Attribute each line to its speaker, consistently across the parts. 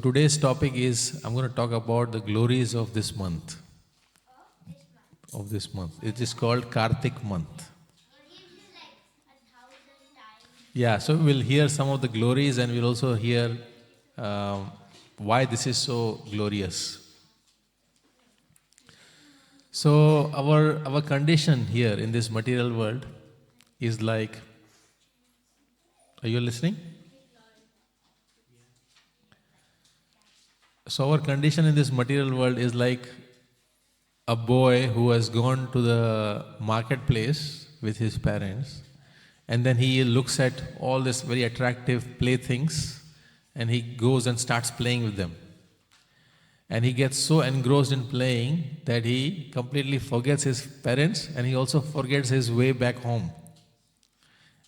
Speaker 1: Today's topic is, I'm going to talk about the glories of this month. Of this month. It is called Kartik month. Yeah, so we'll hear some of the glories and we'll also hear why this is so glorious. So our condition here in this material world is like, are you listening? So our condition in this material world is like a boy who has gone to the marketplace with his parents, and then he looks at all these very attractive playthings and he goes and starts playing with them. And he gets so engrossed in playing that he completely forgets his parents and he also forgets his way back home.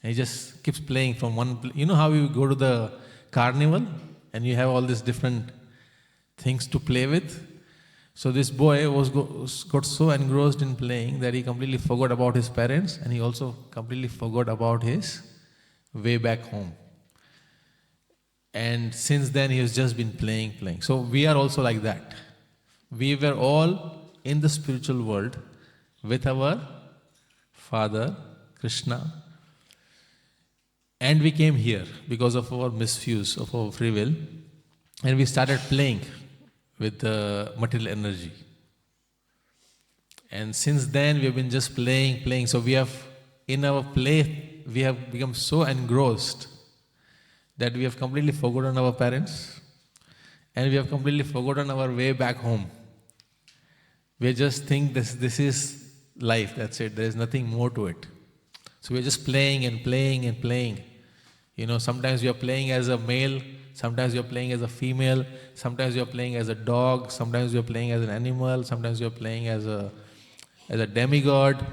Speaker 1: And he just keeps playing from you know how you go to the carnival and you have all these different things to play with? So this boy got so engrossed in playing that he completely forgot about his parents and he also completely forgot about his way back home. And since then he has just been playing. So we are also like that. We were all in the spiritual world with our Father, Krishna, and we came here because of our misuse of our free will, and we started playing with the material energy. And since then we have been just playing. So we have, in our play, we have become so engrossed that we have completely forgotten our parents and we have completely forgotten our way back home. We just think this is life, that's it, there is nothing more to it. So we are just playing. You know, sometimes we are playing as a male, sometimes you are playing as a female, sometimes you are playing as a dog, sometimes you are playing as an animal, sometimes you are playing as a demigod.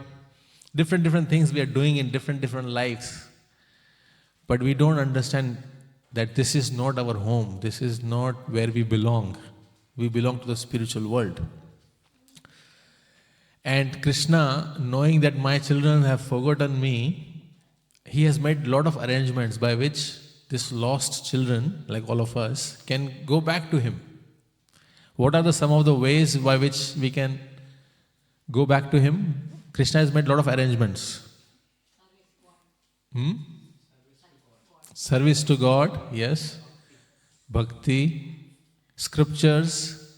Speaker 1: Different things we are doing in different lives. But we don't understand that this is not our home, this is not where we belong. We belong to the spiritual world. And Krishna, knowing that my children have forgotten me, he has made a lot of arrangements by which these lost children, like all of us, can go back to him. What are some of the ways by which we can go back to him? Krishna has made a lot of arrangements. Service to God, yes. Bhakti, scriptures.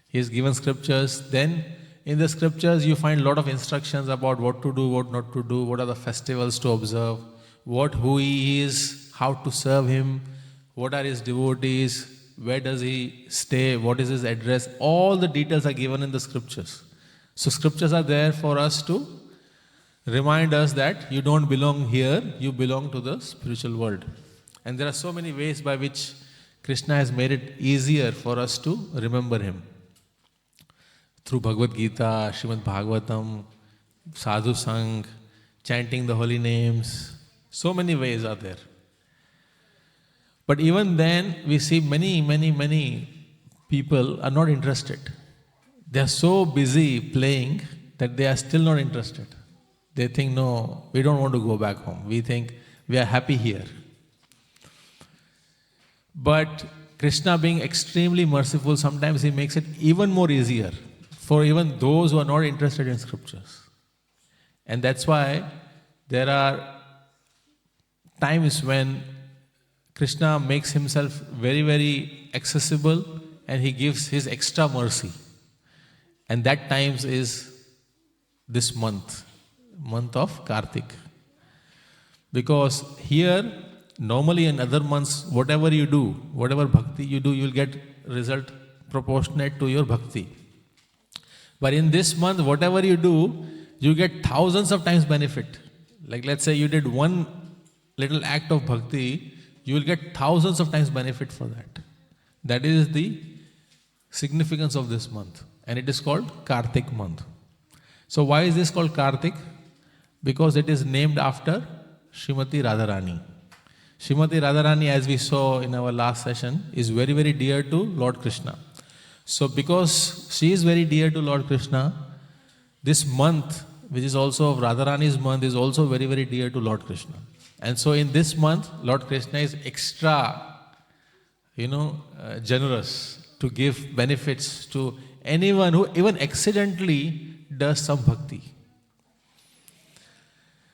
Speaker 1: He has given scriptures. Then in the scriptures you find a lot of instructions about what to do, what not to do, what are the festivals to observe, who he is, how to serve him, what are his devotees, where does he stay, what is his address. All the details are given in the scriptures. So scriptures are there for us to remind us that you don't belong here, you belong to the spiritual world. And there are so many ways by which Krishna has made it easier for us to remember him. Through Bhagavad Gita, Srimad Bhagavatam, Sadhu Sang, chanting the holy names. So many ways are there. But even then, we see many people are not interested. They are so busy playing that they are still not interested. They think, no, we don't want to go back home. We think we are happy here. But Krishna, being extremely merciful, sometimes he makes it even more easier for even those who are not interested in scriptures. And that's why there are times when Krishna makes himself very accessible and he gives his extra mercy. And that times is this month of Kartik. Because here, normally in other months, whatever you do, whatever bhakti you do, you will get result proportionate to your bhakti. But in this month, whatever you do, you get thousands of times benefit. Like let's say you did one little act of bhakti, you will get thousands of times benefit for that. That is the significance of this month. And it is called Kartik month. So why is this called Kartik? Because it is named after Srimati Radharani. Srimati Radharani, as we saw in our last session, is very dear to Lord Krishna. So because she is very dear to Lord Krishna, this month, which is also Radharani's month, is also very dear to Lord Krishna. And so in this month, Lord Krishna is extra, generous to give benefits to anyone who even accidentally does some bhakti.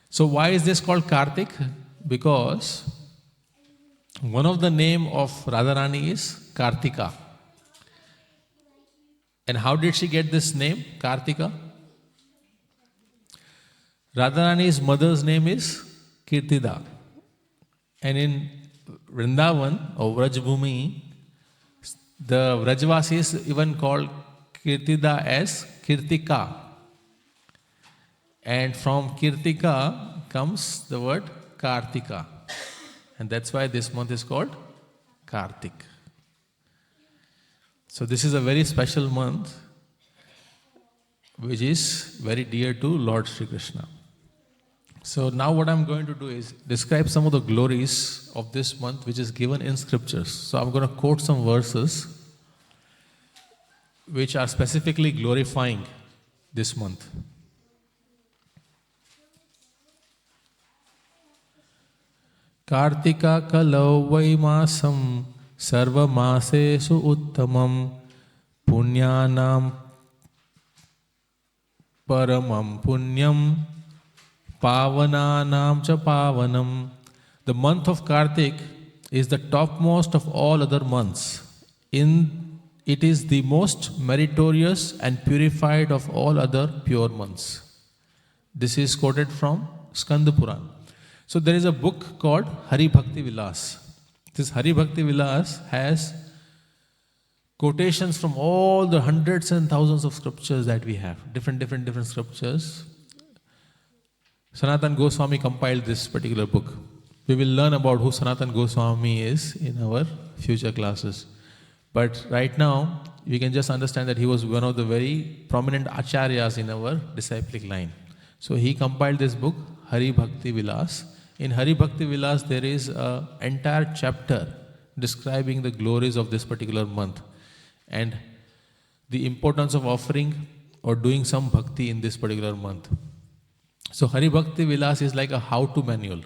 Speaker 1: So why is this called Kartik? Because one of the name of Radharani is Kartika. And how did she get this name, Kartika? Radharani's mother's name is Kirtida. And in Vrindavan or Vrajbhumi, the Vrajvasis even called Kirtida as Kirtika. And from Kirtika comes the word Kartika. And that's why this month is called Kartik. So this is a very special month which is very dear to Lord Sri Krishna. So now what I'm going to do is describe some of the glories of this month which is given in scriptures. So I'm going to quote some verses which are specifically glorifying this month. Kartika kalau vaimasam sarva masesu uttamam punyanam paramam punyam pavananam cha pavanam. The month of Kartik is the topmost of all other months. It is the most meritorious and purified of all other pure months. This is quoted from Skanda Puran. So there is a book called Hari Bhakti Vilas. This Hari Bhakti Vilas has quotations from all the hundreds and thousands of scriptures that we have. Different scriptures. Sanatan Goswami compiled this particular book. We will learn about who Sanatan Goswami is in our future classes. But right now, we can just understand that he was one of the very prominent acharyas in our disciplic line. So he compiled this book, Hari Bhakti Vilas. In Hari Bhakti Vilas, there is an entire chapter describing the glories of this particular month and the importance of offering or doing some bhakti in this particular month. So Hari Bhakti Vilas is like a how-to manual.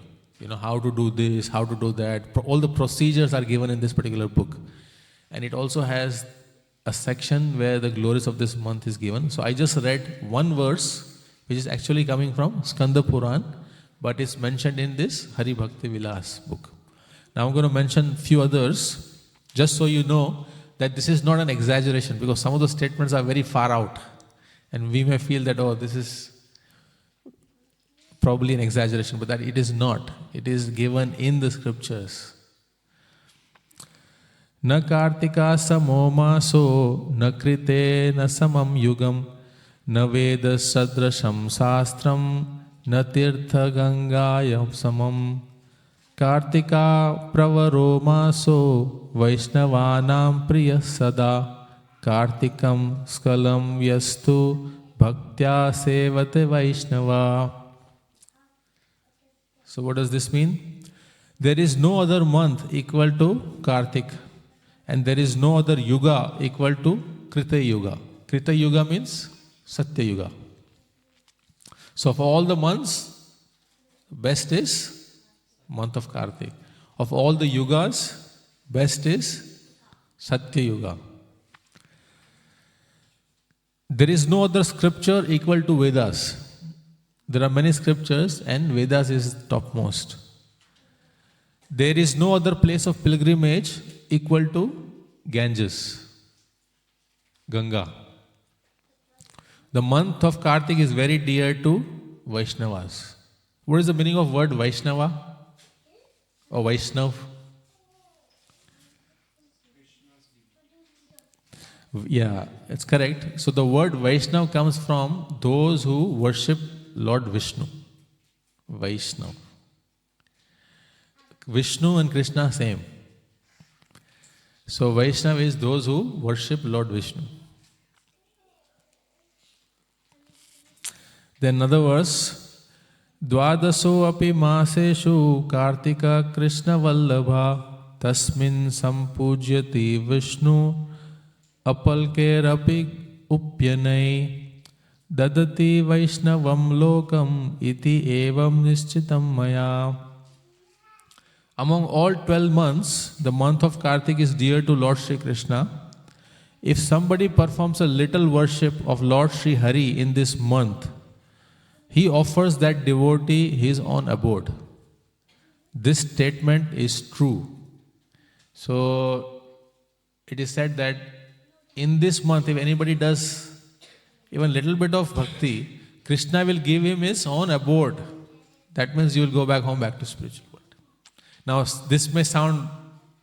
Speaker 1: How to do this, how to do that. All the procedures are given in this particular book. And it also has a section where the glories of this month is given. So I just read one verse, which is actually coming from Skanda Puran, but it's mentioned in this Hari Bhakti Vilas book. Now I'm going to mention few others, just so you know that this is not an exaggeration, because some of the statements are very far out. And we may feel that, this is probably an exaggeration, but that it is not. It is given in the scriptures. Na kartika samo maso, na krite na samam yugam, na veda sadrasham sastram, na tirtha gangayam samam. Kartika pravaro maso, vaishnavanam priya sada, kartikam skalam yastu, bhaktya sevate vaishnava. So what does this mean? There is no other month equal to Kartik, and there is no other yuga equal to Krita Yuga. Krita Yuga means Satya Yuga. So of all the months, best is month of Kartik. Of all the yugas, best is Satya Yuga. There is no other scripture equal to Vedas. There are many scriptures and Vedas is topmost. There is no other place of pilgrimage equal to Ganges, Ganga. The month of Kartik is very dear to Vaishnavas. What is the meaning of word Vaishnava or Vaishnav? Yeah, it's correct. So the word Vaishnav comes from those who worship Lord Vishnu. Vaishnav. Vishnu and Krishna same. So Vaishnav is those who worship Lord Vishnu. Then another verse. Dvadaso api maseshu kartika krishna vallabha tasmin sampujyati Vishnu apalkerapi upyanai dadati vaishnavam lokam iti evam nischitam maya. Among all 12 months, the month of Kartik is dear to Lord Sri Krishna. If somebody performs a little worship of Lord Sri Hari in this month, he offers that devotee his own abode. This statement is true. So, it is said that in this month, if anybody does even little bit of bhakti, Krishna will give him his own abode. That means you will go back home, back to spiritual world. Now, this may sound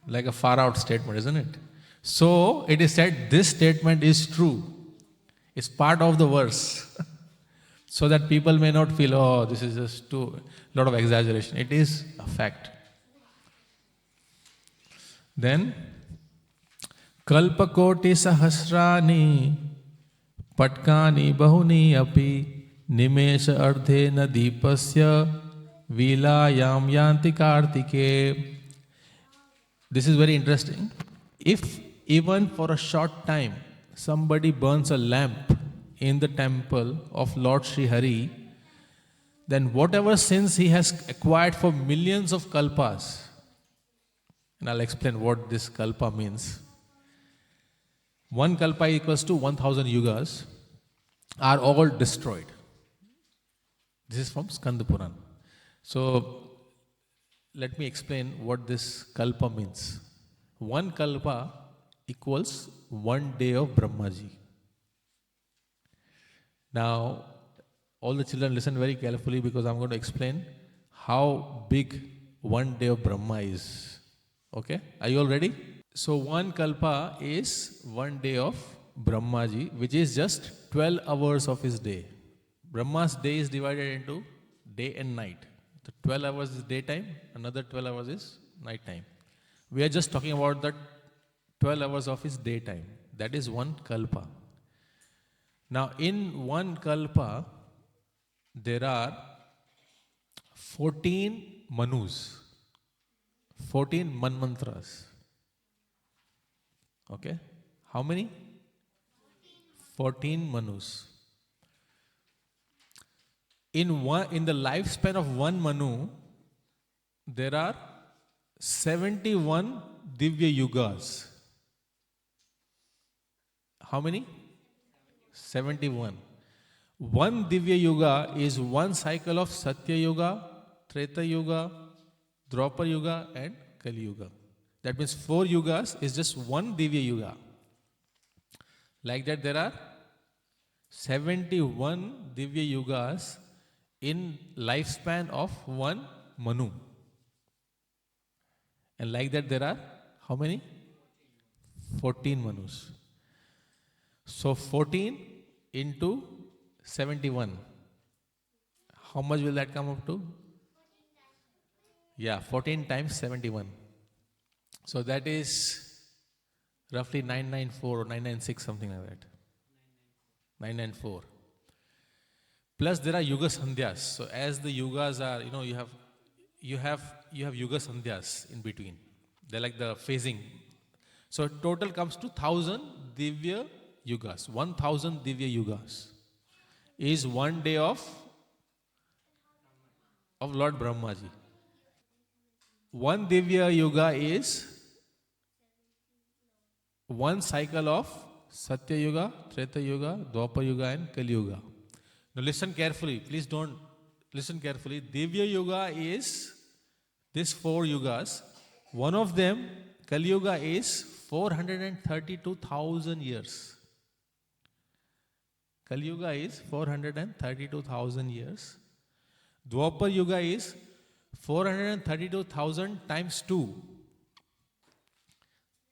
Speaker 1: like a far out statement, isn't it? So, it is said this statement is true. It's part of the verse. So that people may not feel, oh, this is just too lot of exaggeration. It is a fact. Then, Kalpakoti sahasrani patkani bahuni api nimesha ardhena deepasya vilayam yanti kartike. This is very interesting. If even for a short time somebody burns a lamp in the temple of Lord Sri Hari, then whatever sins he has acquired for millions of kalpas, and I'll explain what this kalpa means. One kalpa equals to 1000 yugas, are all destroyed. This is from Skanda Puran. So, let me explain what this kalpa means. One kalpa equals 1 day of Brahmaji. Now, all the children listen very carefully because I'm going to explain how big 1 day of Brahma is. Okay? Are you all ready? So, one kalpa is 1 day of Brahmaji, which is just 12 hours of his day. Brahma's day is divided into day and night. The 12 hours is daytime, another 12 hours is night time. We are just talking about the 12 hours of his daytime. That is one kalpa. Now, in one kalpa, there are 14 manus, 14 manmantras. Okay? How many? 14 manus. In the lifespan of one manu, there are 71 divya yugas. How many? 71. One divya yuga is one cycle of Satya Yuga, Treta Yuga, Draupar Yuga and Kali Yuga. That means 4 yugas is just one divya yuga. Like that there are 71 divya yugas in lifespan of one manu. And like that there are how many? 14 manus. So 14 into 71. How much will that come up to? Yeah, 14 times 71. So that is roughly 994 or 996, something like that. 994. Plus there are yuga sandhyas. So as the yugas are, you have yuga sandhyas in between. They're like the phasing. So total comes to 1000 divya yugas. 1000 divya yugas is 1 day of Lord Brahmaji. One divya yuga is one cycle of Satya Yuga, Treta Yuga, Dwapar Yuga and Kali Yuga. Now listen carefully. Please don't listen carefully. Divya Yuga is these 4 yugas. One of them, Kali Yuga, is 432,000 years. Kali Yuga is 432,000 years. Dwapar Yuga is 432,000 times 2.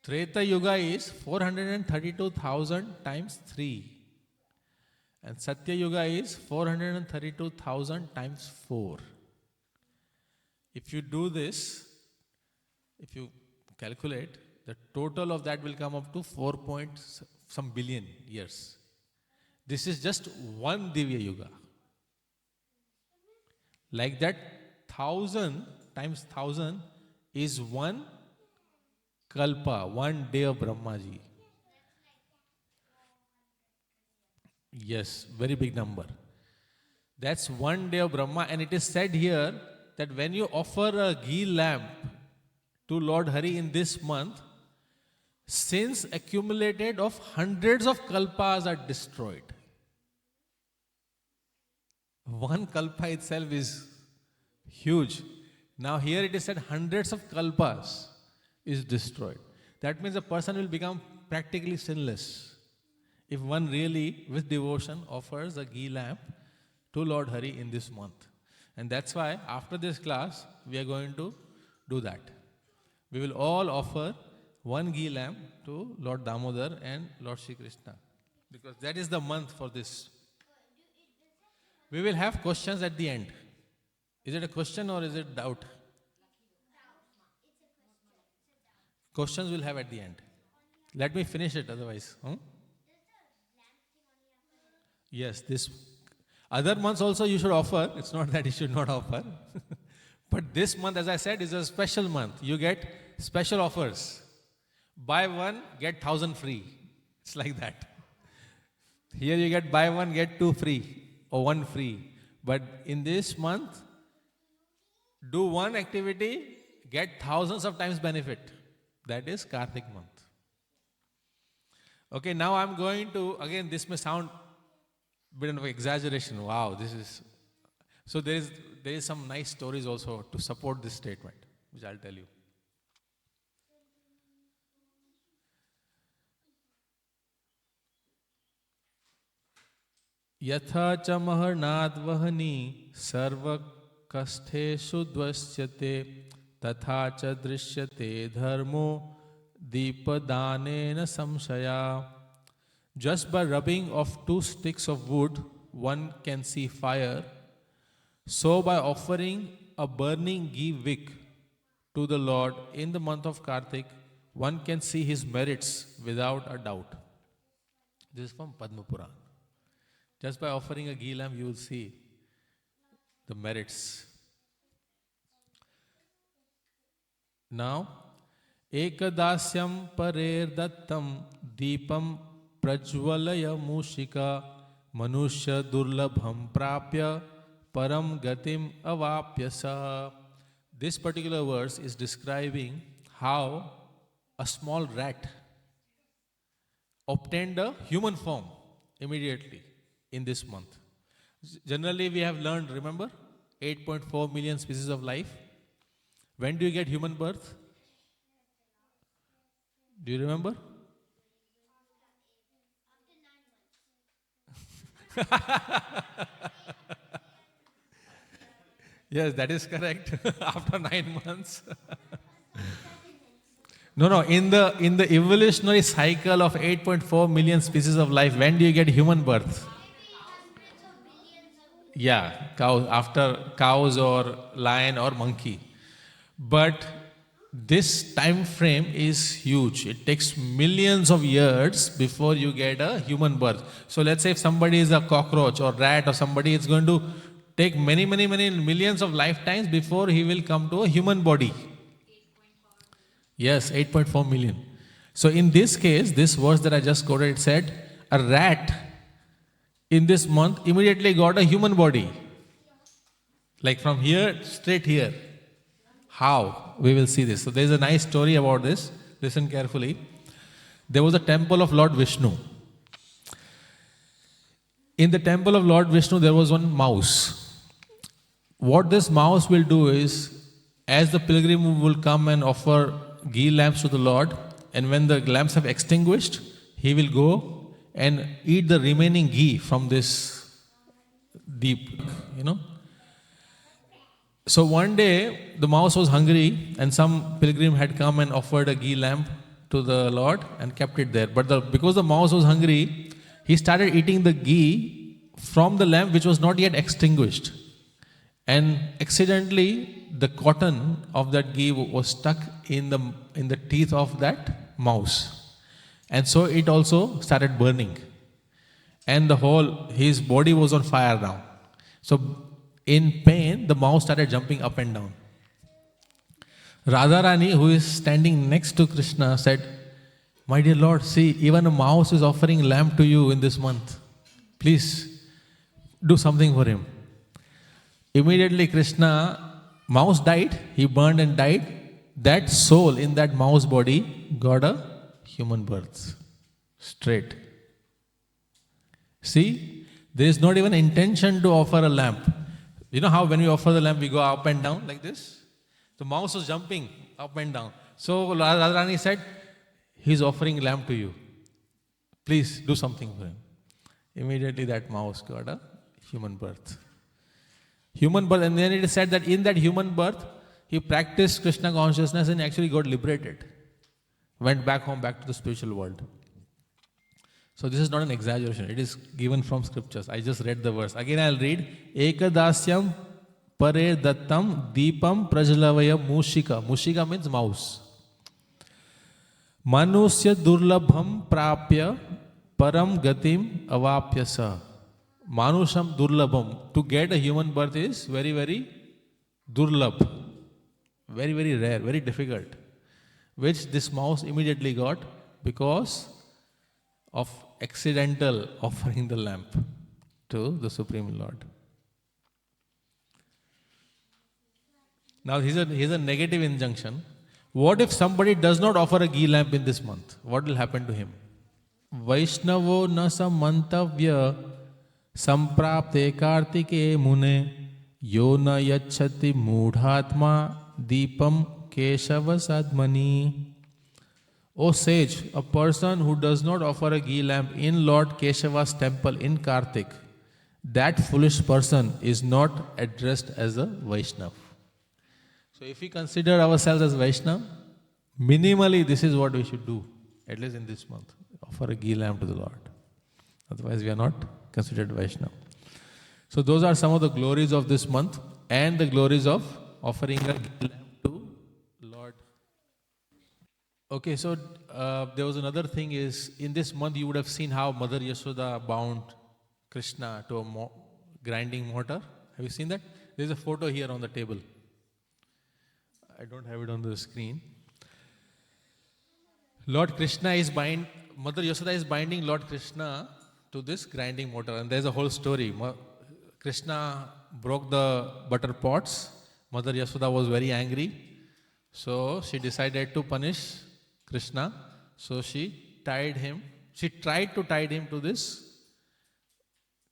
Speaker 1: Treta Yuga is 432,000 times 3. And Satya Yuga is 432,000 times 4. If you do this, if you calculate, the total of that will come up to 4 point some billion years. This is just one Divya Yuga. Like that, 1000 times 1000 is one Kalpa, 1 day of Brahmaji. Yes, very big number. That's 1 day of Brahma, and it is said here that when you offer a ghee lamp to Lord Hari in this month, sins accumulated of hundreds of kalpas are destroyed. One kalpa itself is huge. Now here it is said hundreds of kalpas is destroyed. That means a person will become practically sinless if one really, with devotion, offers a ghee lamp to Lord Hari in this month. And that's why after this class, we are going to do that. We will all offer one ghee lamp to Lord Damodar and Lord Shri Krishna. Because that is the month for this. We will have questions at the end. Is it a question or is it doubt? Questions we'll have at the end. Let me finish it otherwise. Yes, this other months also you should offer. It's not that you should not offer. But this month, as I said, is a special month. You get special offers. Buy one, get 1,000 free. It's like that. Here you get buy one, get two free or one free. But in this month, do one activity, get thousands of times benefit. That is Kartik month. Okay, now I'm going to, again, this may sound a bit of exaggeration. Wow, this is... So there is some nice stories also to support this statement, which I'll tell you. Yatha cha maharnadvahani sarva kastheshu dvasyate tatha cha drishyate dharmo deepadanena samshaya. Just by rubbing of two sticks of wood, one can see fire. So by offering a burning ghee wick to the Lord in the month of Kartik, one can see his merits without a doubt. This is from Padma Puran. Just by offering a ghee lamp, you will see the merits. Now, ekadasyam parer dattam deepam prajwalaya mushika manushya durlabham prapya param gatim avapyasa. This particular verse is describing how a small rat obtained a human form immediately in this month. Generally, we have learned, remember, 8.4 million species of life. When do you get human birth? Do you remember? Yes, that is correct. After 9 months. No. In the evolutionary cycle of 8.4 million species of life, when do you get human birth? Yeah, after cows or lion or monkey. But this time frame is huge. It takes millions of years before you get a human birth. So let's say if somebody is a cockroach or rat or somebody, it's going to take many millions of lifetimes before he will come to a human body. Yes, 8.4 million. So in this case, this verse that I just quoted, it said, a rat in this month immediately got a human body. Like from here, straight here. How? We will see this. So there is a nice story about this. Listen carefully. There was a temple of Lord Vishnu. In the temple of Lord Vishnu, there was one mouse. What this mouse will do is, as the pilgrim will come and offer ghee lamps to the Lord, and when the lamps have extinguished, he will go and eat the remaining ghee from this deep, So one day, the mouse was hungry and some pilgrim had come and offered a ghee lamp to the Lord and kept it there. But because the mouse was hungry, he started eating the ghee from the lamp which was not yet extinguished. And accidentally, the cotton of that ghee was stuck in the teeth of that mouse. And so it also started burning. And his body was on fire now. So in pain, the mouse started jumping up and down. Radharani, who is standing next to Krishna, said, "My dear Lord, see, even a mouse is offering lamp to you in this month. Please, do something for him." Immediately Krishna, mouse died, he burned and died, that soul in that mouse body got a human birth. Straight. See, there is not even intention to offer a lamp. You know how when we offer the lamp, we go up and down like this? The mouse was jumping up and down. So Radharani said, he's offering lamp to you. Please do something for him. Immediately that mouse got a human birth. Human birth, and then it is said that in that human birth, he practiced Krishna consciousness and actually got liberated. Went back home, back to the spiritual world. So this is not an exaggeration. It is given from scriptures. I just read the verse. Again I'll read. Ekadasyam pare dattam deepam prajlavaya mushika. Mushika means mouse. Manusya durlabham prapya param gatim avapya sa. Manusham durlabham. To get a human birth is very, very durlabh. Very, very rare, very difficult. Which this mouse immediately got because of accidental offering the lamp to the Supreme Lord. Now here's a negative injunction. What if somebody does not offer a ghee lamp in this month? What will happen to him? Vaishnavo na samantavya samprapte kartike mune yo na yachati mudhatma deepam keshava sadmani. O sage, a person who does not offer a ghee lamp in Lord Keshava's temple in Kartik, that foolish person is not addressed as a Vaishnav. So if we consider ourselves as Vaishnav, minimally this is what we should do, at least in this month. Offer a ghee lamp to the Lord. Otherwise we are not considered Vaishnav. So those are some of the glories of this month and the glories of offering a ghee lamp to Lord. Okay, so there was another thing is, in this month you would have seen how Mother Yashoda bound Krishna to a grinding mortar. Have you seen that? There's a photo here on the table. I don't have it on the screen. Mother Yashoda is binding Lord Krishna to this grinding mortar, and there's a whole story. Krishna broke the butter pots. Mother Yashoda was very angry, so she decided to punish Krishna. So she tried to tie him to this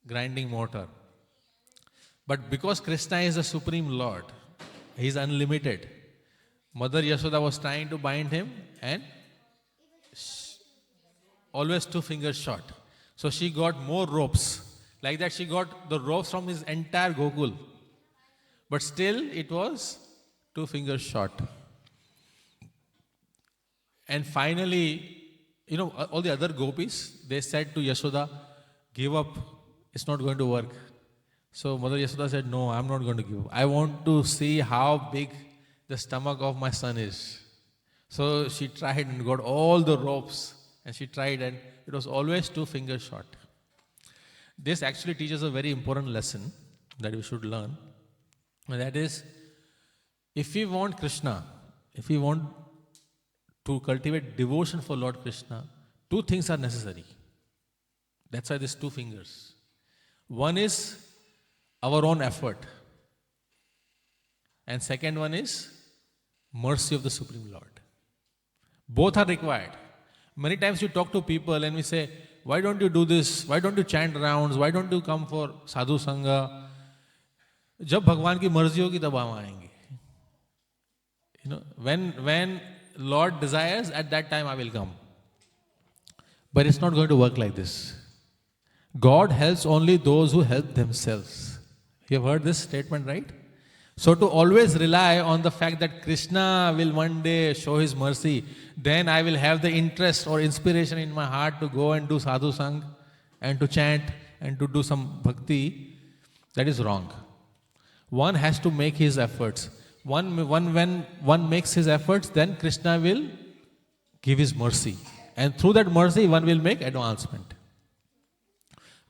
Speaker 1: grinding mortar. But because Krishna is the Supreme Lord, he is unlimited. Mother Yashoda was trying to bind him and always 2 fingers short. So she got more ropes. Like that she got the ropes from his entire Gokul. But still it was 2 fingers short. And finally, all the other gopis, they said to Yashoda, give up, it's not going to work. So Mother Yashoda said, no, I'm not going to give up. I want to see how big the stomach of my son is. So she tried and got all the ropes, and she tried, and it was always 2 fingers short. This actually teaches a very important lesson that we should learn. And that is, if we want Krishna, if we want to cultivate devotion for Lord Krishna, 2 things are necessary. That's why there's 2 fingers. One is our own effort. And second one is mercy of the Supreme Lord. Both are required. Many times you talk to people and we say, why don't you do this? Why don't you chant rounds? Why don't you come for sadhu sangha? जब भगवान की मर्जी होगी तब हम आएंगे. When Lord desires, at that time I will come. But it's not going to work like this. God helps only those who help themselves. You have heard this statement, right? So to always rely on the fact that Krishna will one day show his mercy, then I will have the interest or inspiration in my heart to go and do sadhu sang and to chant and to do some bhakti, that is wrong. One has to make his efforts. When one makes his efforts, then Krishna will give his mercy. And through that mercy, one will make advancement.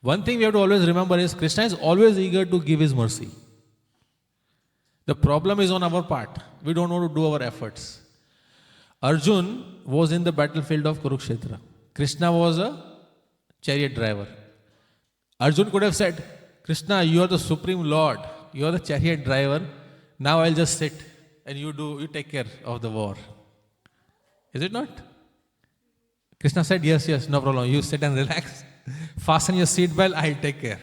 Speaker 1: One thing we have to always remember is Krishna is always eager to give his mercy. The problem is on our part. We don't want to do our efforts. Arjun was in the battlefield of Kurukshetra. Krishna was a chariot driver. Arjun could have said, Krishna, you are the Supreme Lord. You are the chariot driver. Now I'll just sit. and you take care of the war. Is it not? Krishna said, yes, no problem. You sit and relax. Fasten your seatbelt, I'll take care.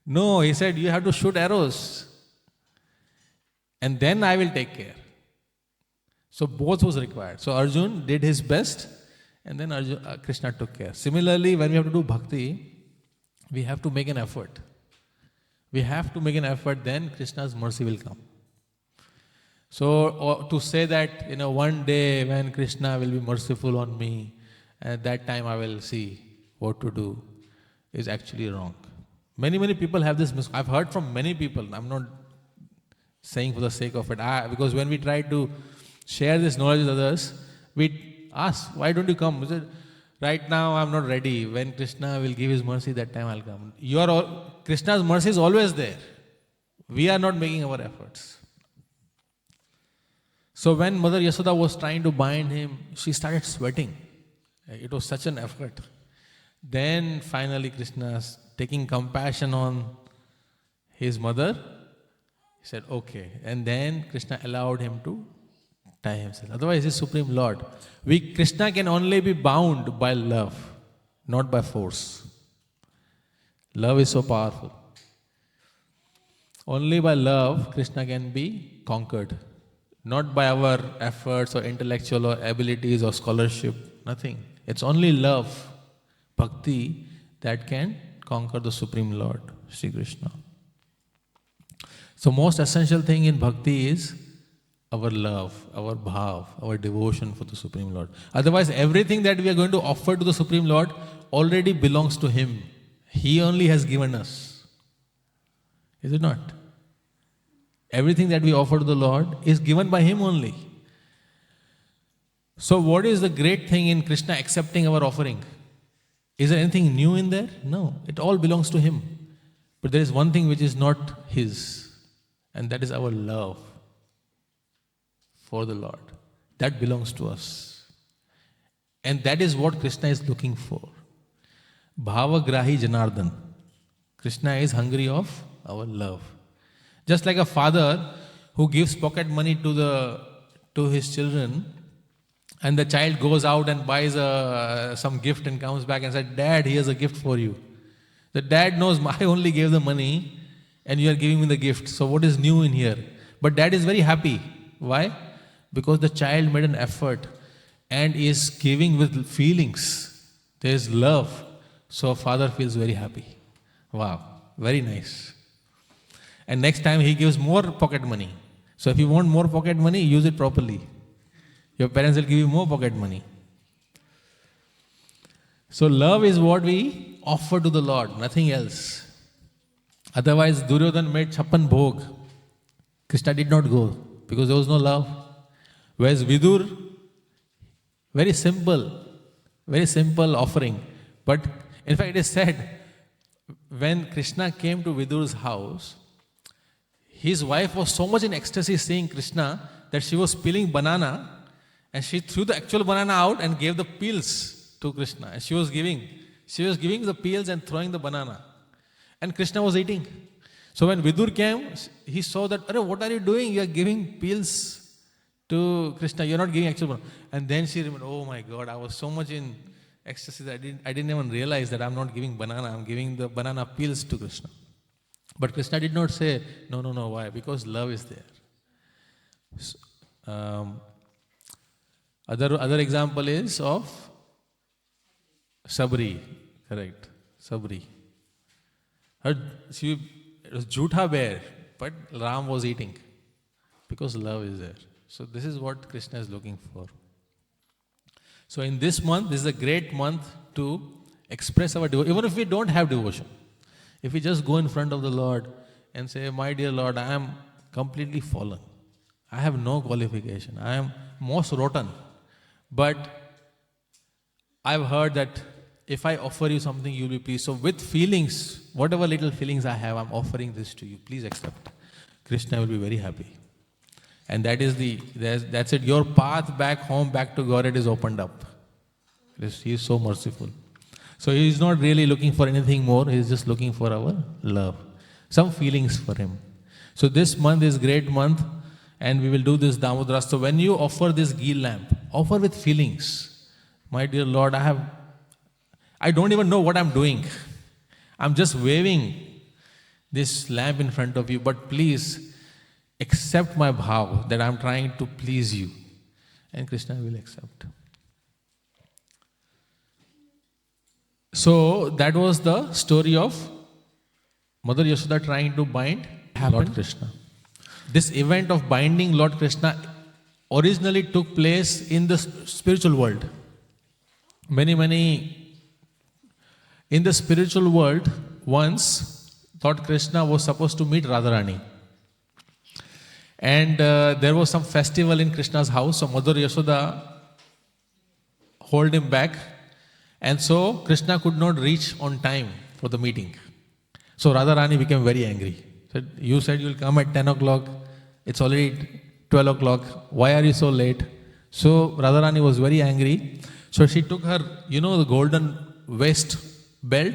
Speaker 1: No, he said, you have to shoot arrows. And then I will take care. So both was required. So Arjun did his best, and then Krishna took care. Similarly, when we have to do bhakti, we have to make an effort. We have to make an effort, then Krishna's mercy will come. So to say that, one day when Krishna will be merciful on me, at that time I will see what to do, is actually wrong. Many people have this I've heard from many people. I'm not saying for the sake of it. Because when we try to share this knowledge with others, we ask, why don't you come? We said, right now I'm not ready. When Krishna will give his mercy, that time I'll come. Krishna's mercy is always there. We are not making our efforts. So when Mother Yasoda was trying to bind him, she started sweating. It was such an effort. Then finally Krishna, taking compassion on his mother, he said, okay. And then Krishna allowed him to tie himself. Otherwise, he is Supreme Lord. Krishna can only be bound by love, not by force. Love is so powerful. Only by love, Krishna can be conquered. Not by our efforts or intellectual or abilities or scholarship, nothing. It's only love, bhakti, that can conquer the Supreme Lord, Sri Krishna. So most essential thing in bhakti is our love, our bhav, our devotion for the Supreme Lord. Otherwise, everything that we are going to offer to the Supreme Lord already belongs to Him. He only has given us. Is it not? Everything that we offer to the Lord is given by Him only. So what is the great thing in Krishna accepting our offering? Is there anything new in there? No. It all belongs to Him. But there is one thing which is not His, and that is our love for the Lord. That belongs to us. And that is what Krishna is looking for. Bhavagrahi Janardhan. Krishna is hungry of our love. Just like a father who gives pocket money to his children, and the child goes out and buys some gift and comes back and says, Dad, here's a gift for you. The dad knows, I only gave the money and you are giving me the gift. So what is new in here? But dad is very happy. Why? Because the child made an effort and is giving with feelings. There is love. So father feels very happy. Wow, very nice. And next time he gives more pocket money. So if you want more pocket money, use it properly. Your parents will give you more pocket money. So love is what we offer to the Lord, nothing else. Otherwise, Duryodhan made Chappan Bhog. Krishna did not go because there was no love. Whereas Vidur, very simple offering. But in fact, it is said, when Krishna came to Vidur's house, his wife was so much in ecstasy seeing Krishna that she was peeling banana and she threw the actual banana out and gave the peels to Krishna. And she was giving the peels and throwing the banana. And Krishna was eating. So when Vidur came, he saw that, what are you doing? You are giving peels to Krishna. You are not giving actual banana. And then she remembered, oh my God, I was so much in ecstasy that I didn't even realize that I'm not giving banana. I'm giving the banana peels to Krishna. But Krishna did not say, no, why? Because love is there. So, other example is of Sabri, correct? Sabri. It was Jhutha bear, but Ram was eating because love is there. So this is what Krishna is looking for. So in this month, this is a great month to express our devotion, even if we don't have devotion. If we just go in front of the Lord and say, my dear Lord, I am completely fallen. I have no qualification. I am most rotten. But I've heard that if I offer you something, you'll be pleased. So with feelings, whatever little feelings I have, I'm offering this to you. Please accept. Krishna will be very happy. And that's it. Your path back home, back to Godhead is opened up. He is so merciful. So he is not really looking for anything more. He is just looking for our love. Some feelings for him. So this month is great month. and we will do this Damodara. So when you offer this ghee lamp, offer with feelings. My dear Lord, I don't even know what I'm doing. I'm just waving this lamp in front of you, but please accept my bhav that I'm trying to please you. And Krishna will accept. So that was the story of Mother Yashoda trying to bind Lord Krishna. This event of binding Lord Krishna originally took place in the spiritual world. In the spiritual world, once Lord Krishna was supposed to meet Radharani. And there was some festival in Krishna's house, so Mother Yashoda hold him back. And so Krishna could not reach on time for the meeting. So Radharani became very angry. Said, you said you'll come at 10 o'clock. It's already 12 o'clock. Why are you so late? So Radharani was very angry. So she took her, the golden waist belt,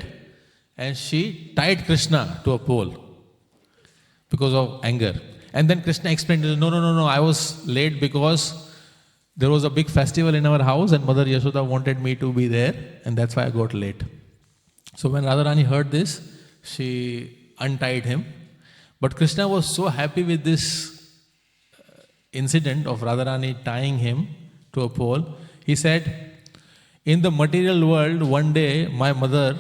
Speaker 1: and she tied Krishna to a pole because of anger. And then Krishna explained, no, I was late because there was a big festival in our house and Mother Yashoda wanted me to be there, and that's why I got late. So when Radharani heard this, she untied him. But Krishna was so happy with this incident of Radharani tying him to a pole. He said, in the material world, one day my mother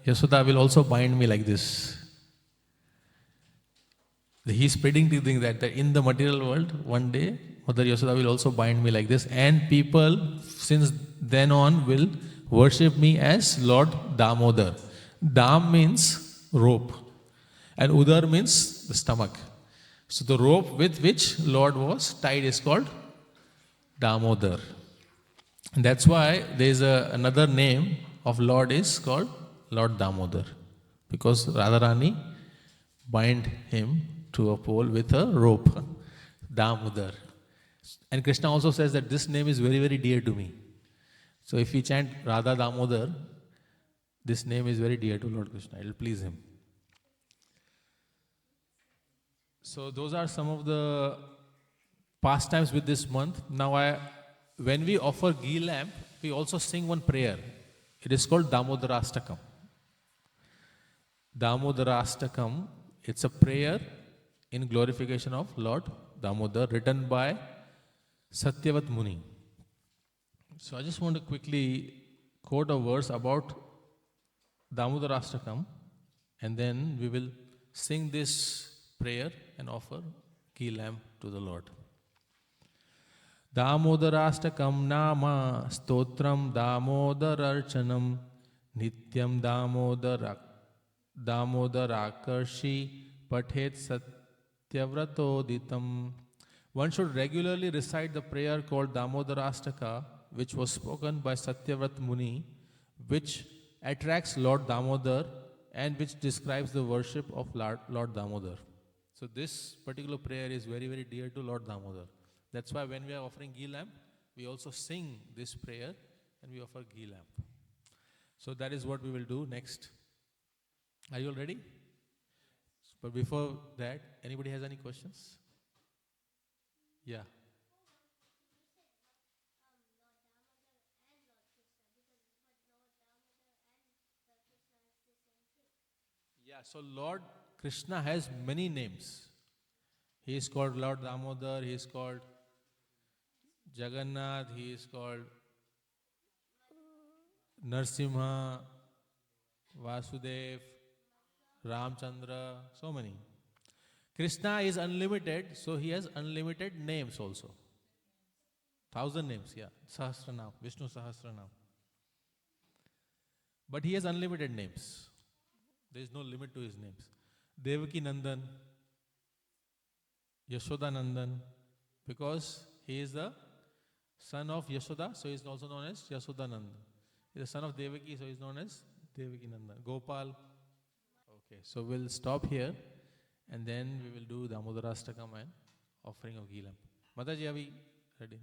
Speaker 1: Yashoda will also bind me like this. He's predicting that in the material world, one day Mother Yashoda will also bind me like this, and people since then on will worship me as Lord Damodar. Dam means rope, and Udar means the stomach. So the rope with which Lord was tied is called Damodar. And that's why there is another name of Lord is called Lord Damodar, because Radharani bind him to a pole with a rope, Damodar. And Krishna also says that this name is very, very dear to me. So if we chant Radha Damodar, this name is very dear to Lord Krishna. It will please him. So those are some of the pastimes with this month. Now when we offer ghee lamp, we also sing one prayer. It is called Damodarastakam. Damodarastakam, it's a prayer in glorification of Lord Damodar, written by Satyavat Muni. So I just want to quickly quote a verse about Damodarastakam, and then we will sing this prayer and offer ghee lamp to the Lord. Damodarastakam nama stotram damodararchanam nityam damodarakarshi pathet satyavrtoditam. One should regularly recite the prayer called Damodarastaka, which was spoken by Satyavrat Muni, which attracts Lord Damodar and which describes the worship of Lord Damodar. So this particular prayer is very, very dear to Lord Damodar. That's why when we are offering ghee lamp, we also sing this prayer and we offer ghee lamp. So that is what we will do next. Are you all ready? But before that, anybody has any questions? Yeah. Yeah, so Lord Krishna has many names. He is called Lord Damodar, he is called Jagannath, he is called Narsimha, Vasudev, Ramchandra, so many. Krishna is unlimited, so he has unlimited names also. 1,000 names, yeah. Sahasranam, Vishnu Sahasranam. But he has unlimited names. There is no limit to his names. Devaki Nandan, Yashoda Nandan, because he is the son of Yashoda, so he is also known as Yashoda Nandan. He is the son of Devaki, so he is known as Devaki Nandan. Gopal. Okay, so we'll stop here and then we will do Damodarastakam and offering of ghee lamp. Mataji, are we ready?